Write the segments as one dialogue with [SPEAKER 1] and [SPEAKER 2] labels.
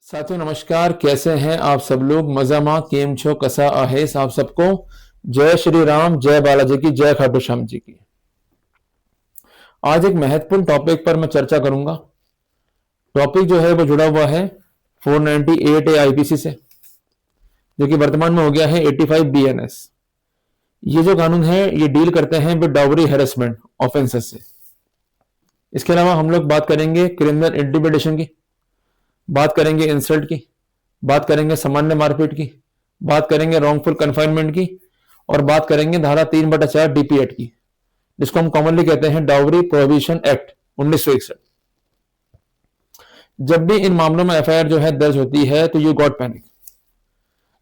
[SPEAKER 1] साथियों नमस्कार, कैसे हैं आप सब लोग? मजामा केम छो कसा आहेस आप सबको। जय श्री राम, जय बालाजी की, जय खाटू श्याम जी की। आज एक महत्वपूर्ण टॉपिक पर मैं चर्चा करूंगा। टॉपिक जो है वो जुड़ा हुआ है 498 ए आईपीसी से, जो कि वर्तमान में हो गया है 85 बीएनएस। ये जो कानून है ये डील करते हैं विद डाउरी हेरेसमेंट ऑफेंसेस से। इसके अलावा हम लोग बात करेंगे क्रिमिनल इंटिमिडेशन की, बात करेंगे इंसल्ट की, बात करेंगे सामान्य मारपीट की, बात करेंगे रॉन्गफुल कन्फाइनमेंट की, और बात करेंगे धारा 3/4 डीपी एक्ट की, जिसको हम कॉमनली कहते हैं डाउरी प्रोहिबिशन एक्ट 1961। जब भी इन मामलों में एफआईआर जो है दर्ज होती है तो यू गॉट पैनिक,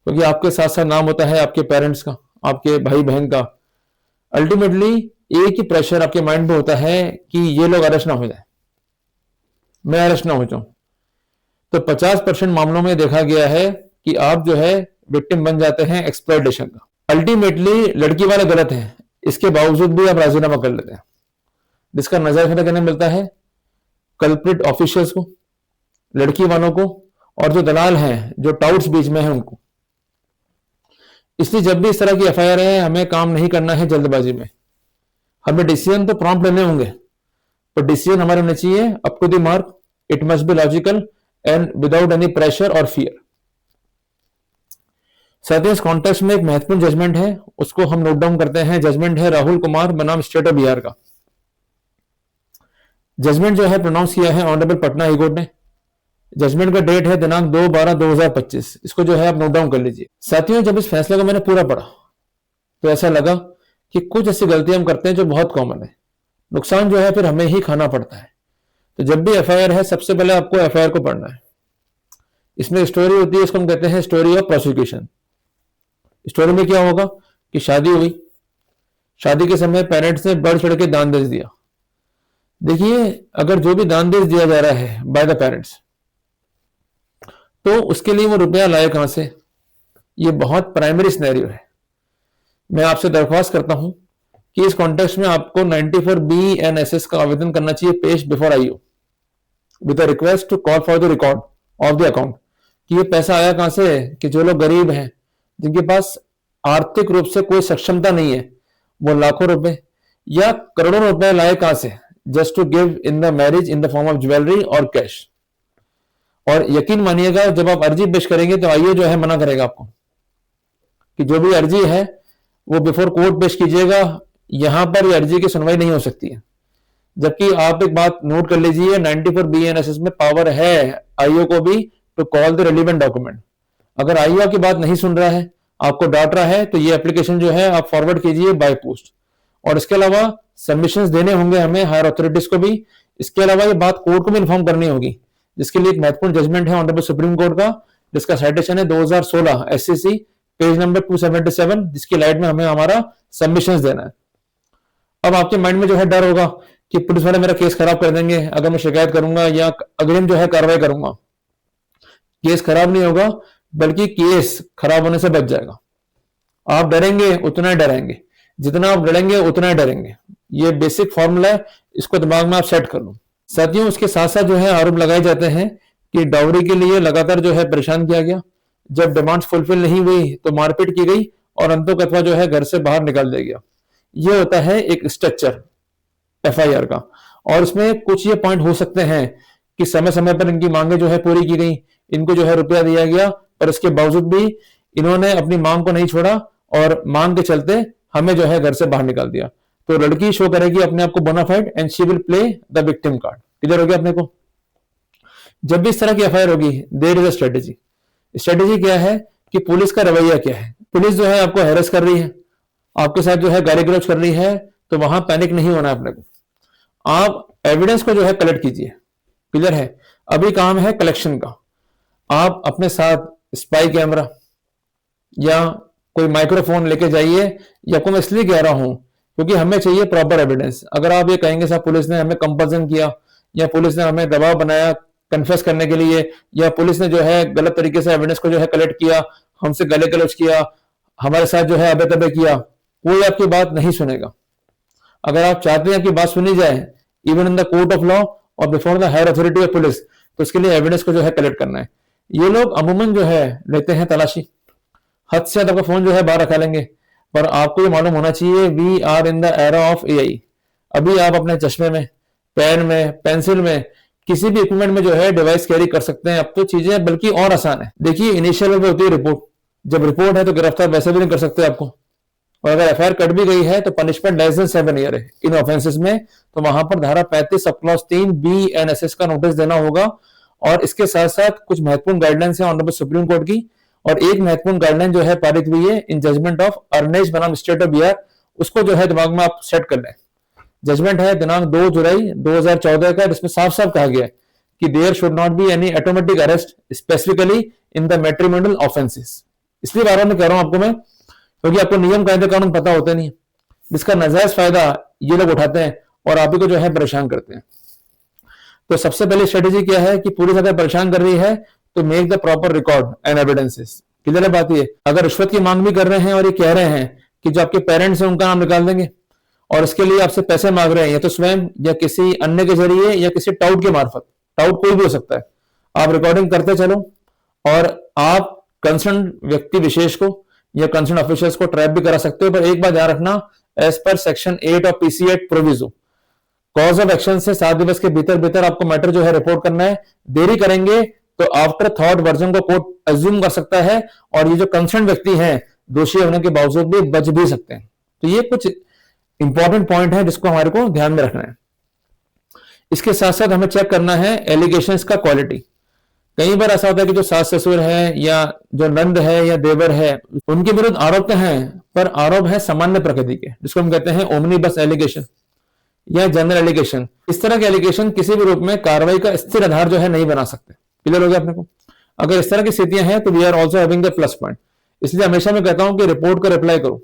[SPEAKER 1] क्योंकि आपके साथ साथ नाम होता है आपके पेरेंट्स का, आपके भाई बहन का। अल्टीमेटली एक ही प्रेशर आपके माइंड में होता है कि ये लोग अरेस्ट ना हो जाए, मैं अरेस्ट ना हो जाऊं। तो 50% मामलों में देखा गया है कि आप जो है विक्टिम बन जाते हैं एक्सप्लॉयटेशन का। अल्टीमेटली लड़की वाले गलत हैं, इसके बावजूद भी आप राजीनामा कर लेते हैं, जिसका नजर करने मिलता है कल्प्रिट ऑफिशियल्स को, लड़की वालों को, और जो दलाल हैं, जो टाउट्स बीच में हैं, उनको। इसलिए जब भी इस तरह की एफआईआर है, हमें काम नहीं करना है जल्दबाजी में। हमें डिसीजन तो प्रॉम्प्ट लेने होंगे, पर डिसीजन हमारे होने चाहिए up to the mark, it must be logical and without any pressure और फियर। साथियों, इस कॉन्टेक्स्ट में एक महत्वपूर्ण जजमेंट है, उसको हम नोट डाउन करते हैं। जजमेंट है राहुल कुमार बनाम स्टेट ऑफ बिहार का। जजमेंट जो है प्रोनाउंस किया है ऑनरेबल पटना हाई कोर्ट ने। जजमेंट का डेट है दिनांक 2/12/2025। इसको जो है आप नोट डाउन कर लीजिए। साथियों, जब इस फैसले को मैंने पूरा पढ़ा तो ऐसा लगा कि कुछ ऐसी गलतियां हम करते हैं जो बहुत कॉमन है, नुकसान जो है फिर हमें ही खाना पड़ता है। तो जब भी एफआईआर है, सबसे पहले आपको एफआईआर को पढ़ना है। इसमें स्टोरी होती है, इसको हम कहते हैं स्टोरी ऑफ प्रोसिक्यूशन। स्टोरी में क्या होगा कि शादी हुई, शादी के समय पेरेंट्स ने बढ़ चढ़ के दान दे दिया। देखिए, अगर जो भी दान दे दिया जा रहा है बाय द पेरेंट्स, तो उसके लिए वो रुपया लाए कहां से? ये बहुत प्राइमरी सिनेरियो है। मैं आपसे दरख्वास्त करता हूं कि इस कॉन्टेक्स्ट में आपको 94 BNSS का आवेदन करना चाहिए पेश before IO with a request to call for the record of the account, कि ये पैसा आया कहां से, कि जो लोग गरीब हैं, जिनके पास आर्थिक रूप से कोई सक्षमता नहीं है, वो लाखों रुपए या करोड़ों रुपए लाए कहां से, just to give in the marriage in the form of jewellery और कैश। और यकीन मानिएगा, जब आप अर्जी पेश करेंगे तो आईओ जो है मना करेगा आपको कि जो भी अर्जी है वो बिफोर कोर्ट पेश कीजिएगा, यहां पर ये अर्जी की सुनवाई नहीं हो सकती है। जबकि आप एक बात नोट कर लीजिए, 94 BNSS में पावर है आईओ को भी to call the relevant document. अगर आईओ की बात नहीं सुन रहा है, आपको डांट रहा है, तो ये एप्लीकेशन जो है आप फॉरवर्ड कीजिए बाय पोस्ट। और इसके अलावा सबमिशंस देने होंगे हमें हायर अथॉरिटीज को भी। इसके अलावा ये बात कोर्ट को भी इन्फॉर्म करनी होगी, जिसके लिए एक महत्वपूर्ण जजमेंट है ऑनरेबल सुप्रीम कोर्ट का, जिसका साइटेशन है 2016 SCC पेज नंबर 277, जिसकी लाइट में हमें हमारा सबमिशंस देना है। अब आपके माइंड में जो है डर होगा कि पुलिस वाले मेरा केस खराब कर देंगे अगर मैं शिकायत करूंगा या अग्रिम जो है कार्रवाई करूंगा। केस खराब नहीं होगा, बल्कि केस खराब होने से बच जाएगा। आप डरेंगे उतना ही डरेंगे, जितना आप डरेंगे उतना ही डरेंगे। ये बेसिक फॉर्मूला है, इसको दिमाग में आप सेट कर लो। साथियों, उसके साथ साथ जो है आरोप लगाए जाते हैं कि डाउरी के लिए लगातार जो है परेशान किया गया, जब डिमांड्स फुलफिल नहीं हुई तो मारपीट की गई और अंतोकथवा जो है घर से बाहर निकाल दिया गया। ये होता है एक स्ट्रक्चर एफआईआर का। और इसमें कुछ ये पॉइंट हो सकते हैं कि समय समय पर इनकी मांगे जो है पूरी की गई, इनको जो है रुपया दिया गया, पर इसके बावजूद भी इन्होंने अपनी मांग को नहीं छोड़ा और मांग के चलते हमें जो है घर से बाहर निकाल दिया। तो लड़की शो करेगी अपने आप को bona fide and she will play the victim card. Clear हो गया अपने को? जब भी इस तरह की एफआईआर होगी, there is a strategy. Strategy क्या है कि पुलिस का रवैया क्या है। पुलिस जो है आपको हैरेस कर रही है, आपके साथ जो है गाली गलौज कर रही है, तो वहां पैनिक नहीं होना अपने को। आप एविडेंस को जो है कलेक्ट कीजिए। क्लियर है? अभी काम है कलेक्शन का। आप अपने साथ स्पाई कैमरा या कोई माइक्रोफोन लेके जाइए। या को मैं इसलिए कह रहा हूं क्योंकि हमें चाहिए प्रॉपर एविडेंस। अगर आप ये कहेंगे साहब पुलिस ने हमें कंपल्सन किया, या पुलिस ने हमें दबाव बनाया कन्फेस करने के लिए, या पुलिस ने जो है गलत तरीके से एविडेंस को जो है कलेक्ट किया, हमसे गले गलौज किया, हमारे साथ जो है अबे तबे किया, कोई आपकी बात नहीं सुनेगा। अगर आप चाहते हैं कि बात सुनी जाए even in the court of law और before the higher authority of police, तो उसके लिए एविडेंस को जो है कलेक्ट करना है। ये लोग अमूमन जो है लेते हैं तलाशी, हद से ज्यादा आपका फोन जो है बाहर रखा लेंगे। पर आपको ये मालूम होना चाहिए we are in the era of AI. अभी आप अपने चश्मे में, पेन में, पेंसिल में, किसी भी इक्विपमेंट में जो है डिवाइस कैरी कर सकते हैं। अब तो चीजें बल्कि और आसान है। देखिए इनिशियल में होती है रिपोर्ट, जब रिपोर्ट है तो गिरफ्तार वैसे भी नहीं कर सकते आपको, और अगर एफआईआर कट भी गई है तो पनिशमेंट लेस देन 7 ईयर है इन ऑफेंसेस में। तो वहां पर धारा 35 सब क्लॉज 3 BNSS का नोटिस देना होगा। और इसके साथ साथ कुछ महत्वपूर्ण गाइडलाइंस है ऑनरेबल सुप्रीम कोर्ट की, और एक महत्वपूर्ण गाइडलाइन जो है पारित हुई है इन जजमेंट ऑफ अर्नेश बनाम स्टेट ऑफ बिहार, उसको जो है दिमाग में आप सेट कर लें। जजमेंट है दिनांक 2 जुलाई 2014 का, जिसमें साफ साफ कहा गया है कि there should not be any automatic arrest specifically in the matrimonial offences. इसलिए बार बार मैं कह रहा हूं आपको मैं, क्योंकि आपको नियम कायदे कानून पता होते नहीं, जिसका नाजायज फायदा ये लोग उठाते हैं और आप ही को जो है परेशान करते हैं। तो सबसे पहली स्ट्रेटेजी क्या है कि पूरी जगह परेशान कर रही है तो make the proper record and evidences. Clear बात ये, अगर रिश्वत की मांग भी कर रहे हैं और ये कह रहे हैं कि जो आपके पेरेंट्स हैं उनका नाम निकाल देंगे और इसके लिए आपसे पैसे मांग रहे हैं, या तो स्वयं या किसी अन्य के जरिए या किसी टाउट के मार्फत, टाउट कोई भी हो सकता है, आप रिकॉर्डिंग करते चलो और आप कंसर्न व्यक्ति विशेष को या कंसर्न ऑफिशियल्स को ट्रैप भी करा सकते हो। पर एक बात ध्यान रखना, as per section 8 of PC act proviso, cause of action से 7 दिवस के भीतर भीतर आपको मैटर जो है रिपोर्ट करना है। देरी करेंगे तो आफ्टर थॉट वर्जन को कोर्ट अज्यूम कर सकता है और ये जो कंसर्न व्यक्ति हैं दोषी होने के बावजूद भी बच भी सकते हैं। तो ये कुछ इंपॉर्टेंट पॉइंट है जिसको हमारे को ध्यान में रखना है। इसके साथ साथ हमें चेक करना है एलिगेशंस का क्वालिटी। कई बार ऐसा होता है कि जो सास ससुर है या जो नंद है या देवर है उनके विरुद्ध आरोप तो हैं, पर आरोप है सामान्य प्रकृति के, जिसको हम कहते हैं ओमनीबस एलिगेशन या जनरल एलिगेशन। इस तरह के एलिगेशन किसी भी रूप में कार्रवाई का स्थिर आधार जो है नहीं बना सकते। क्लियर हो गया अपने को? अगर इस तरह की स्थितियां हैं तो we are also having the plus point. इसलिए हमेशा मैं कहता हूं कि रिपोर्ट का रिप्लाई करो।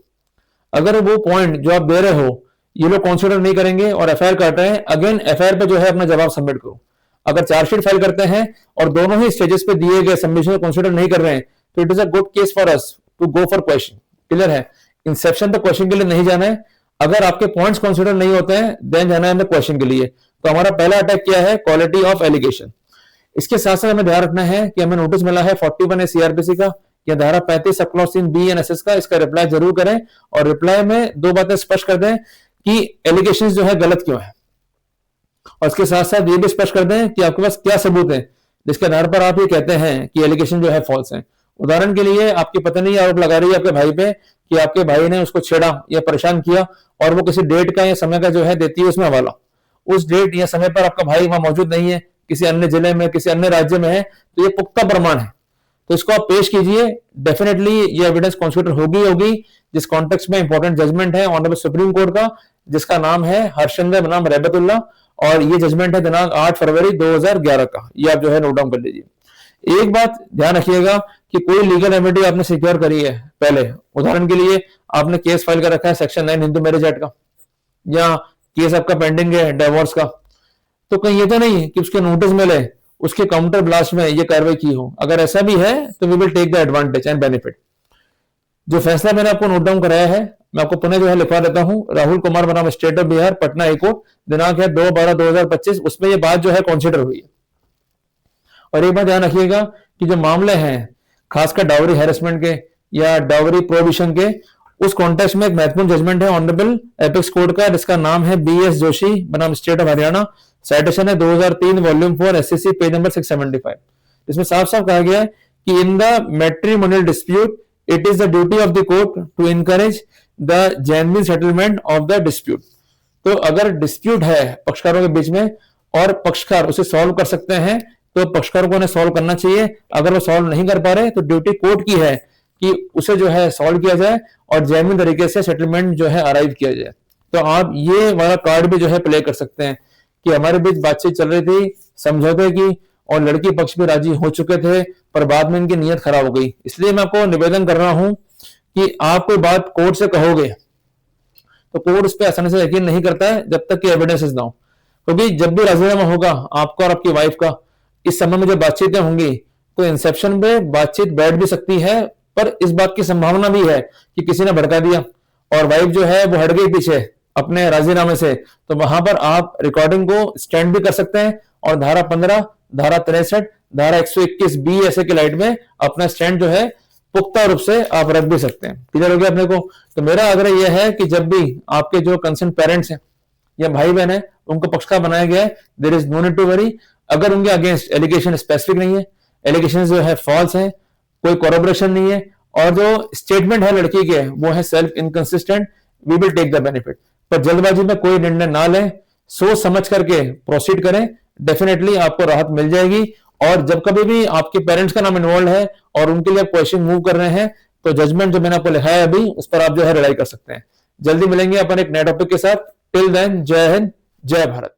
[SPEAKER 1] अगर वो पॉइंट जो आप दे रहे हो ये लोग कंसीडर नहीं करेंगे और एफआईआर काट रहे हैं, अगेन एफआईआर पे जो है अपना जवाब सबमिट करो। अगर चार्जशीट फाइल करते हैं और दोनों ही स्टेजेस पे दिए गए सबमिशन को कंसीडर नहीं कर रहे हैं तो it is a good case for us to go for question. Clear है? इंसेप्शन पे क्वेश्चन के लिए नहीं जाना है। अगर आपके पॉइंट्स कंसीडर नहीं होते हैं देन जाना है हमें क्वेश्चन के लिए। तो हमारा पहला अटैक क्या है? Quality of allegation. इसके साथ साथ हमें ध्यान रखना है कि हमें नोटिस मिला है 41 सीआरपीसी का या धारा 35 सब क्लॉज 3 BNSS का, इसका रिप्लाई जरूर करें और रिप्लाई में 2 बातें स्पष्ट कर दें कि एलिगेशंस जो है गलत क्यों है, और इसके साथ साथ ये भी स्पष्ट कर दें कि आपके पास क्या सबूत है जिसके आधार पर आप ये कहते हैं कि एलिगेशन जो है फॉल्स है। उदाहरण के लिए आपकी पत्नी आरोप लगा रही है आपके भाई पे कि आपके भाई ने उसको छेड़ा या परेशान किया और वो किसी डेट का या समय का जो है देती है उसमें हवाला। उस डेट या समय पर आपका भाई वहां मौजूद नहीं है, किसी अन्य जिले में, किसी अन्य राज्य में है, तो ये पुख्ता प्रमाण है। तो इसको आप पेश कीजिए, डेफिनेटली ये एविडेंस कंसीडर होगी। जिस कॉन्टेक्स्ट में इंपॉर्टेंट जजमेंट है ऑनरेबल सुप्रीम कोर्ट का जिसका नाम है हर्षिंदर बनाम रहबतुल्ला, और ये जजमेंट है दिनांक 8 फरवरी 2011 का। ये आप जो है नोट डाउन कर लीजिए। एक बात ध्यान रखिएगा कि कोई लीगल रेमेडी आपने सिक्योर करी है पहले, उदाहरण के लिए आपने केस फाइल कर रखा है सेक्शन 9 हिंदू मैरिज एक्ट का, या केस आपका पेंडिंग है डिवोर्स का, तो कहीं ये तो नहीं कि उसके नोटिस मिले उसके काउंटर ब्लास्ट में ये कार्रवाई की हो। अगर ऐसा भी है तो we will take the advantage and benefit. जो फैसला मैंने आपको नोट डाउन कराया है मैं आपको पुनः जो है लिखवा देता हूं। राहुल कुमार बनाम state of Bihar, Patna high court, दिनांक है 2/12/2025। उसमें ये बात जो है कंसीडर हुई है। और एक बात ध्यान रखिएगा कि जो मामले हैं खासकर डाउरी हैरेसमेंट के या डाउरी प्रोहिबिशन के, उस कॉन्टेक्स्ट में एक महत्वपूर्ण जजमेंट है ऑनरेबल एपेक्स कोर्ट का जिसका नाम है BS जोशी बनाम स्टेट ऑफ हरियाणा। साइटेशन है 2003 वॉल्यूम 4 SCC पेज नंबर 675। इसमें साफ साफ कहा गया है कि in the matrimonial dispute it is the duty of the court to encourage the genuine settlement of the dispute. तो अगर डिस्प्यूट है पक्षकारों के बीच में और पक्षकार उसे सॉल्व कर सकते हैं तो पक्षकारों को सॉल्व करना चाहिए। अगर वो सॉल्व नहीं कर पा रहे तो ड्यूटी कोर्ट की है कि उसे जो है सॉल्व किया जाए और जेन्युइन तरीके से सेटलमेंट जो है अराइव किया जाए। तो आप ये वाला कार्ड भी जो है प्ले कर सकते हैं कि हमारे बीच बातचीत चल रही थी समझौते की और लड़की पक्ष भी राजी हो चुके थे, पर बाद में इनकी नीयत खराब हो गई। इसलिए मैं आपको निवेदन कर रहा हूं कि आप कोई बात कोर्ट से कहोगे तो कोर्ट उस पर आसानी से यकीन नहीं करता है जब तक कि एविडेंसेस ना हो। क्योंकि जब भी राजीनामा होगा आपका और आपकी वाइफ का, इस समय में जब बातचीतें होंगी तो इंसेप्शन में बातचीत बैठ भी सकती है, पर इस बात की संभावना भी है कि किसी ने भड़का दिया और वाइफ जो है वो हट गई पीछे, अपने राजीनामे से, तो वहां पर आप रिकॉर्डिंग को स्टैंड भी कर सकते हैं और धारा 15, धारा 63, धारा 121 बी ऐसे के लाइट में अपना स्टैंड जो है पुख्ता रूप से आप रख भी सकते हैं। क्लियर हो गया अपने को? तो मेरा आग्रह यह है कि जब भी आपके जो कंसर्न पेरेंट्स हैं या भाई बहन है उनको पक्षकार बनाया गया है, there is no need to worry. अगर उनके अगेंस्ट एलिगेशन स्पेसिफिक नहीं है, एलिगेशन जो है फॉल्स है, कोई कोरोबोरेशन नहीं है, और जो स्टेटमेंट है लड़की के वो है self inconsistent, we will take the benefit. पर जल्दबाजी में कोई निर्णय ना लें, सोच समझ करके प्रोसीड करें, डेफिनेटली आपको राहत मिल जाएगी। और जब कभी भी आपके पेरेंट्स का नाम इन्वॉल्व है और उनके लिए क्वेश्चन मूव कर रहे हैं, तो जजमेंट जो मैंने आपको लिखा है अभी उस पर आप जो है रिलाई कर सकते हैं। जल्दी मिलेंगे अपन एक नए टॉपिक के साथ। टिल देन, जय हिंद, जय भारत।